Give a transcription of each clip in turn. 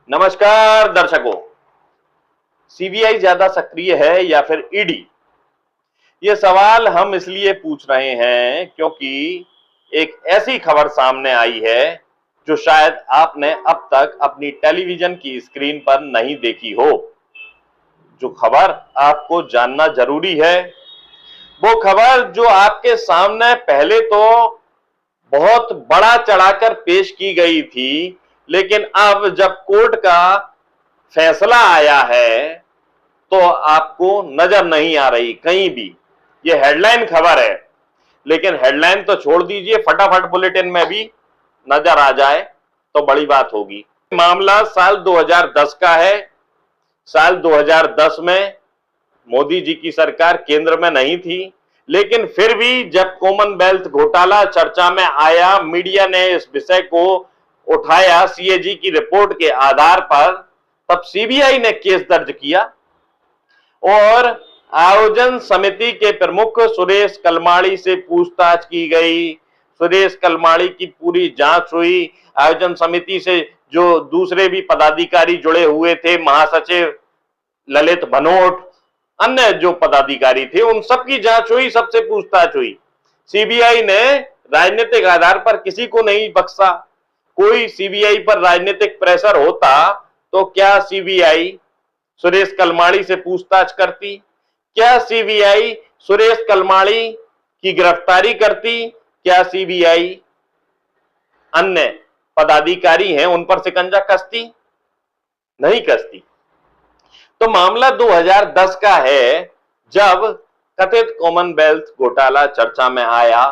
नमस्कार दर्शकों। सीबीआई ज्यादा सक्रिय है या फिर ईडी? ये सवाल हम इसलिए पूछ रहे हैं क्योंकि एक ऐसी खबर सामने आई है जो शायद आपने अब तक अपनी टेलीविजन की स्क्रीन पर नहीं देखी हो। जो खबर आपको जानना जरूरी है, वो खबर जो आपके सामने पहले तो बहुत बड़ा चढ़ाकर पेश की गई थी, लेकिन अब जब कोर्ट का फैसला आया है तो आपको नजर नहीं आ रही कहीं भी। ये हेडलाइन खबर है, लेकिन हेडलाइन तो छोड़ दीजिए, फटाफट बुलेटिन में भी नजर आ जाए तो बड़ी बात होगी। मामला साल 2010 का है। साल 2010 में मोदी जी की सरकार केंद्र में नहीं थी, लेकिन फिर भी जब कॉमनवेल्थ घोटाला चर्चा में आया, मीडिया ने इस विषय को उठाया सीएजी की रिपोर्ट के आधार पर, तब सीबीआई ने केस दर्ज किया और आयोजन समिति के प्रमुख सुरेश कलमाड़ी से पूछताछ की गई। सुरेश कलमाड़ी की पूरी जांच हुई। आयोजन समिति से जो दूसरे भी पदाधिकारी जुड़े हुए थे, महासचिव ललित भनोट, अन्य जो पदाधिकारी थे, उन सबकी जांच हुई, सबसे पूछताछ हुई। सीबीआई ने राजनीतिक आधार पर किसी को नहीं बख्शा। कोई सीबीआई पर राजनीतिक प्रेशर होता तो क्या सीबीआई सुरेश कलमाड़ी से पूछताछ करती? क्या सीबीआई सुरेश कलमाड़ी की गिरफ्तारी करती? क्या सीबीआई अन्य पदाधिकारी हैं उन पर शिकंजा कसती? नहीं कसती। तो मामला 2010 का है, जब कथित कॉमनवेल्थ घोटाला चर्चा में आया।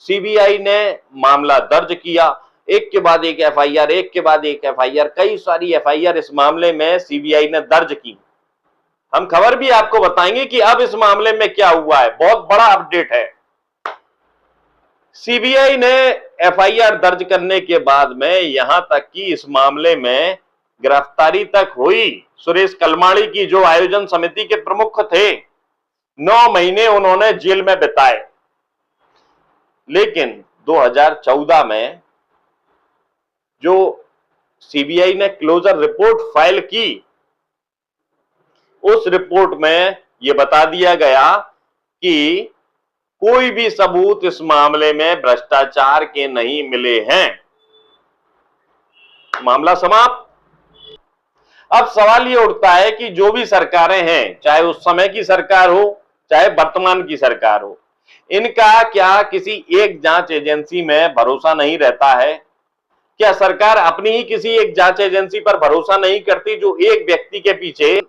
सीबीआई ने मामला दर्ज किया, एक के बाद एक एफआईआर, एक के बाद एक एफआईआर, कई सारी एफआईआर इस मामले में सीबीआई ने दर्ज की। हम खबर भी आपको बताएंगे कि अब इस मामले में क्या हुआ है, बहुत बड़ा अपडेट है। सीबीआई ने एफआईआर दर्ज करने के बाद में यहां तक कि इस मामले में गिरफ्तारी तक हुई सुरेश कलमाड़ी की, जो आयोजन समिति के प्रमुख थे। 9 महीने उन्होंने जेल में बिताए। लेकिन 2014 में जो सीबीआई ने क्लोजर रिपोर्ट फाइल की, उस रिपोर्ट में यह बता दिया गया कि कोई भी सबूत इस मामले में भ्रष्टाचार के नहीं मिले हैं। मामला समाप्त। अब सवाल यह उठता है कि जो भी सरकारें हैं, चाहे उस समय की सरकार हो चाहे वर्तमान की सरकार हो, इनका क्या किसी एक जांच एजेंसी में भरोसा नहीं रहता है? क्या सरकार अपनी ही किसी एक जांच एजेंसी पर भरोसा नहीं करती, जो एक व्यक्ति के पीछे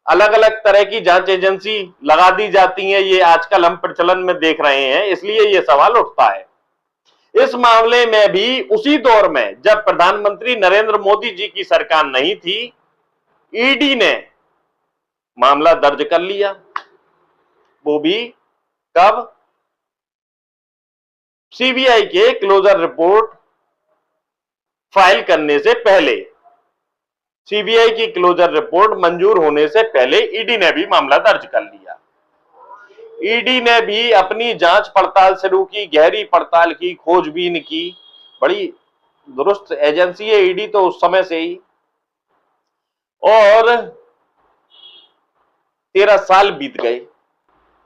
अलग अलग तरह की जांच एजेंसी लगा दी जाती है? ये आजकल हम प्रचलन में देख रहे हैं, इसलिए ये सवाल उठता है। इस मामले में भी उसी दौर में जब प्रधानमंत्री नरेंद्र मोदी जी की सरकार नहीं थी, ईडी ने मामला दर्ज कर लिया। वो भी कब? सीबीआई के क्लोजर रिपोर्ट फाइल करने से पहले, सीबीआई की क्लोजर रिपोर्ट मंजूर होने से पहले ईडी ने भी मामला दर्ज कर लिया। ईडी ने भी अपनी जांच पड़ताल शुरू की, गहरी पड़ताल की, खोजबीन की। बड़ी दुरुस्त एजेंसी है ईडी तो उस समय से ही। और 13 साल बीत गए,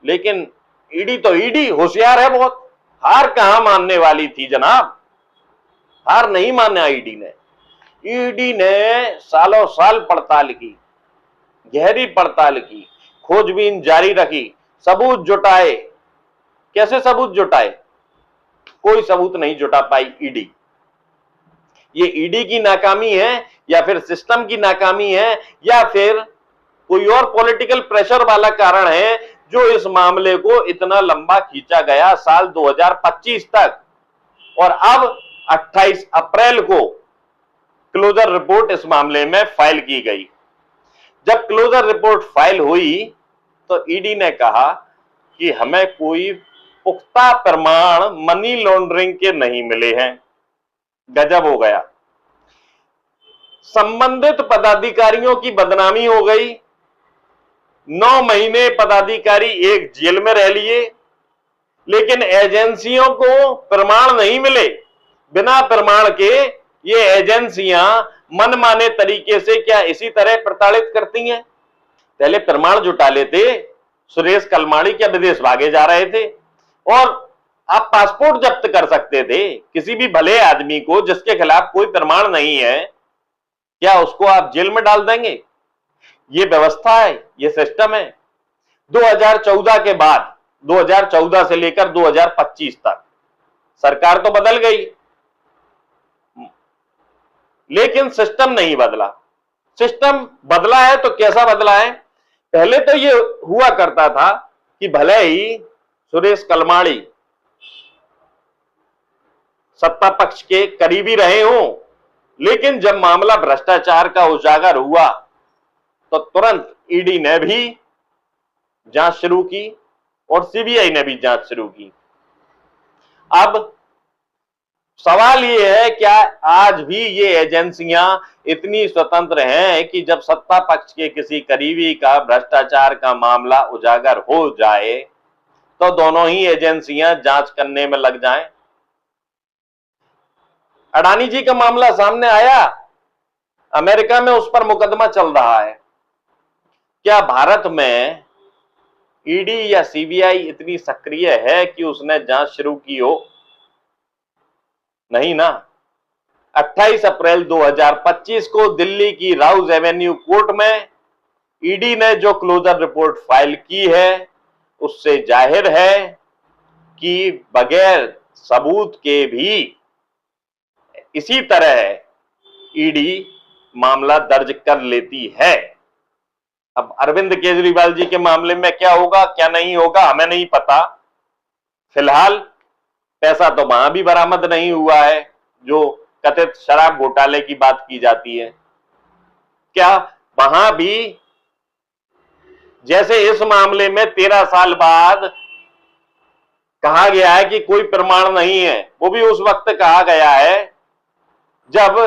लेकिन ईडी तो ईडी होशियार है बहुत। हार कहां मानने वाली थी जनाब, हार नहीं माना ईडी ने। ईडी ने सालों साल पड़ताल की, गहरी पड़ताल की, खोजबीन जारी रखी, सबूत जुटाए। कैसे सबूत जुटाए? कोई सबूत नहीं जुटा पाई ईडी। ये ईडी की नाकामी है या फिर सिस्टम की नाकामी है या फिर कोई और पॉलिटिकल प्रेशर वाला कारण है जो इस मामले को इतना लंबा खींचा गया साल 2025 तक? और अब 28 अप्रैल को क्लोजर रिपोर्ट इस मामले में फाइल की गई। जब क्लोजर रिपोर्ट फाइल हुई तो ईडी ने कहा कि हमें कोई पुख्ता प्रमाण मनी लॉन्ड्रिंग के नहीं मिले हैं। गजब हो गया। संबंधित पदाधिकारियों की बदनामी हो गई। 9 महीने पदाधिकारी एक जेल में रह लिए, लेकिन एजेंसियों को प्रमाण नहीं मिले। बिना प्रमाण के ये एजेंसियां मनमाने तरीके से क्या इसी तरह प्रताड़ित करती हैं? पहले प्रमाण जुटा लेते, सुरेश कलमाड़ी क्या विदेश भागे जा रहे थे, और आप पासपोर्ट जब्त कर सकते थे किसी भी भले आदमी को जिसके खिलाफ कोई प्रमाण नहीं है, क्या उसको आप जेल में डाल देंगे? ये व्यवस्था है, ये सिस्टम है। 2014 के बाद, 2014 से लेकर 2025 तक सरकार तो बदल गई, लेकिन सिस्टम नहीं बदला। सिस्टम बदला है तो कैसा बदला है? पहले तो ये हुआ करता था कि भले ही सुरेश कलमाड़ी सत्ता पक्ष के करीबी रहे हों, लेकिन जब मामला भ्रष्टाचार का उजागर हुआ तो तुरंत ईडी ने भी जांच शुरू की और सीबीआई ने भी जांच शुरू की। अब सवाल ये है, क्या आज भी ये एजेंसियां इतनी स्वतंत्र हैं कि जब सत्ता पक्ष के किसी करीबी का भ्रष्टाचार का मामला उजागर हो जाए तो दोनों ही एजेंसियां जांच करने में लग जाएं? अडानी जी का मामला सामने आया, अमेरिका में उस पर मुकदमा चल रहा है। क्या भारत में ईडी या सीबीआई इतनी सक्रिय है कि उसने जांच शुरू की हो? नहीं ना। 28 अप्रैल 2025 को दिल्ली की राउज एवेन्यू कोर्ट में ईडी ने जो क्लोजर रिपोर्ट फाइल की है, उससे जाहिर है कि बगैर सबूत के भी इसी तरह ईडी मामला दर्ज कर लेती है। अब अरविंद केजरीवाल जी के मामले में क्या होगा क्या नहीं होगा हमें नहीं पता। फिलहाल पैसा तो वहां भी बरामद नहीं हुआ है जो कथित शराब घोटाले की बात की जाती है। क्या वहां भी जैसे इस मामले में 13 साल बाद कहा गया है कि कोई प्रमाण नहीं है, वो भी उस वक्त कहा गया है जब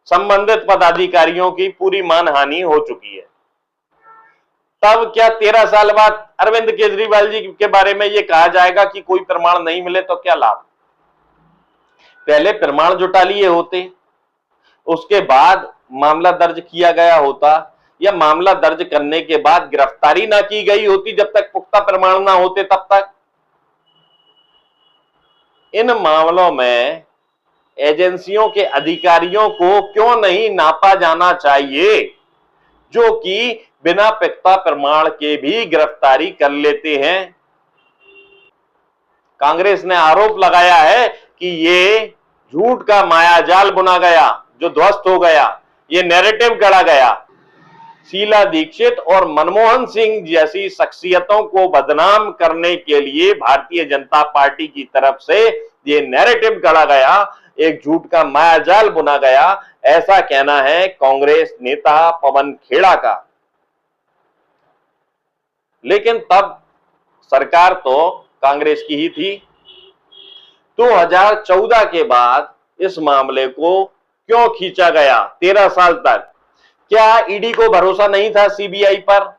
संबंधित पदाधिकारियों की पूरी मानहानि हो चुकी है। तब क्या 13 साल बाद अरविंद केजरीवाल जी के बारे में यह कहा जाएगा कि कोई प्रमाण नहीं मिले तो क्या लाभ? पहले प्रमाण जुटा लिए होते, उसके बाद मामला दर्ज किया गया होता, या मामला दर्ज करने के बाद गिरफ्तारी ना की गई होती जब तक पुख्ता प्रमाण ना होते तब तक। इन मामलों में एजेंसियों के अधिकारियों को क्यों नहीं नापा जाना चाहिए जो कि बिना पुख्ता प्रमाण के भी गिरफ्तारी कर लेते हैं? कांग्रेस ने आरोप लगाया है कि ये झूठ का मायाजाल बुना गया जो ध्वस्त हो गया, ये नैरेटिव गढ़ा गया। शीला दीक्षित और मनमोहन सिंह जैसी शख्सियतों को बदनाम करने के लिए भारतीय जनता पार्टी की तरफ से ये नैरेटिव गढ़ा गया, एक झूठ का मायाजाल बुना गया, ऐसा कहना है कांग्रेस नेता पवन खेड़ा का। लेकिन तब सरकार तो कांग्रेस की ही थी। 2014 के बाद इस मामले को क्यों खींचा गया 13 साल तक? क्या ईडी को भरोसा नहीं था सीबीआई पर,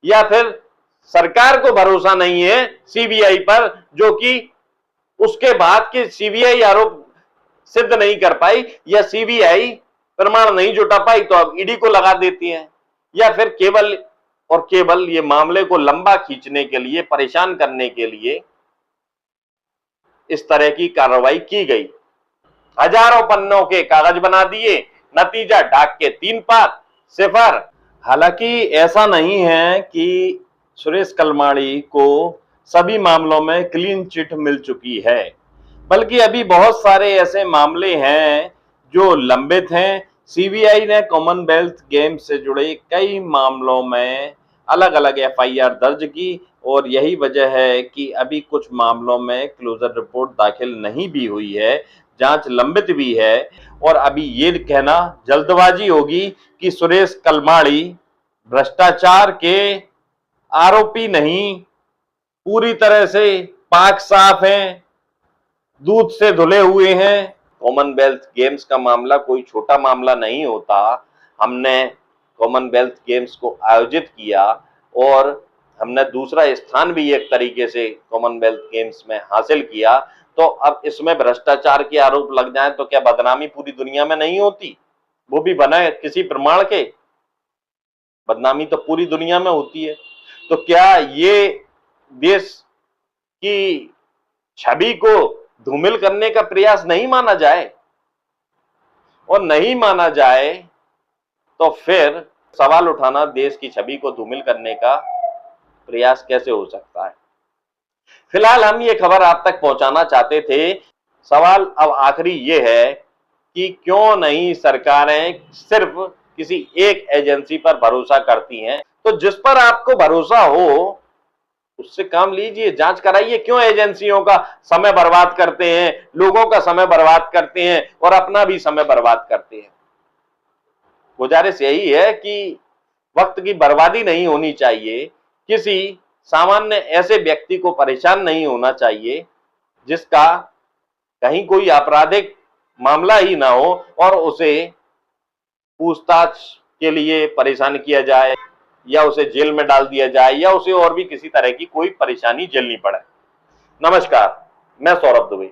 या फिर सरकार को भरोसा नहीं है सीबीआई पर जो कि उसके बाद के सीबीआई आरोप सिद्ध नहीं कर पाई, या सीबीआई प्रमाण नहीं जुटा पाई तो अब ईडी को लगा देती है, या फिर केवल और केवल ये मामले को लंबा खींचने के लिए, परेशान करने के लिए इस तरह की कार्रवाई की गई। हजारों पन्नों के कागज बना दिए, नतीजा डाक के 3 पात, सिफर। हालांकि ऐसा नहीं है कि सुरेश कलमाड़ी को सभी मामलों में क्लीन चिट मिल चुकी है, बल्कि अभी बहुत सारे ऐसे मामले हैं जो लंबित हैं। सीबीआई ने कॉमनवेल्थ गेम्स से जुड़े कई मामलों में अलग अलग एफआईआर दर्ज की, और यही वजह है कि अभी कुछ मामलों में क्लोजर रिपोर्ट दाखिल नहीं भी हुई है, जांच लंबित भी है। और अभी ये कहना जल्दबाजी होगी कि सुरेश कलमाड़ी भ्रष्टाचार के आरोपी नहीं, पूरी तरह से पाक साफ हैं, दूध से धुले हुए हैं। कॉमनवेल्थ गेम्स का मामला कोई छोटा मामला नहीं होता। हमने कॉमनवेल्थ गेम्स को आयोजित किया और हमने दूसरा स्थान भी एक तरीके से कॉमनवेल्थ गेम्स में हासिल किया, तो अब इसमें भ्रष्टाचार के आरोप लग जाए तो क्या बदनामी पूरी दुनिया में नहीं होती? वो भी बना किसी प्रमाण के? बदनामी तो पूरी दुनिया में होती है। तो क्या ये देश की छवि को धूमिल करने का प्रयास नहीं माना जाए? और नहीं माना जाए तो फिर सवाल उठाना देश की छवि को धूमिल करने का प्रयास कैसे हो सकता है? फिलहाल हम ये खबर आप तक पहुंचाना चाहते थे। सवाल अब आखिरी ये है कि क्यों नहीं सरकारें सिर्फ किसी एक एजेंसी पर भरोसा करती हैं? तो जिस पर आपको भरोसा हो उससे काम लीजिए, जांच कराइए। क्यों एजेंसियों का समय बर्बाद करते हैं, लोगों का समय बर्बाद करते हैं और अपना भी समय बर्बाद करते हैं? गुजारिश यही है कि वक्त की बर्बादी नहीं होनी चाहिए, किसी सामान्य ऐसे व्यक्ति को परेशान नहीं होना चाहिए जिसका कहीं कोई आपराधिक मामला ही ना हो और उसे पूछताछ के लिए परेशान किया जाए या उसे जेल में डाल दिया जाए या उसे और भी किसी तरह की कोई परेशानी झेलनी पड़े। नमस्कार, मैं सौरभ दुबे।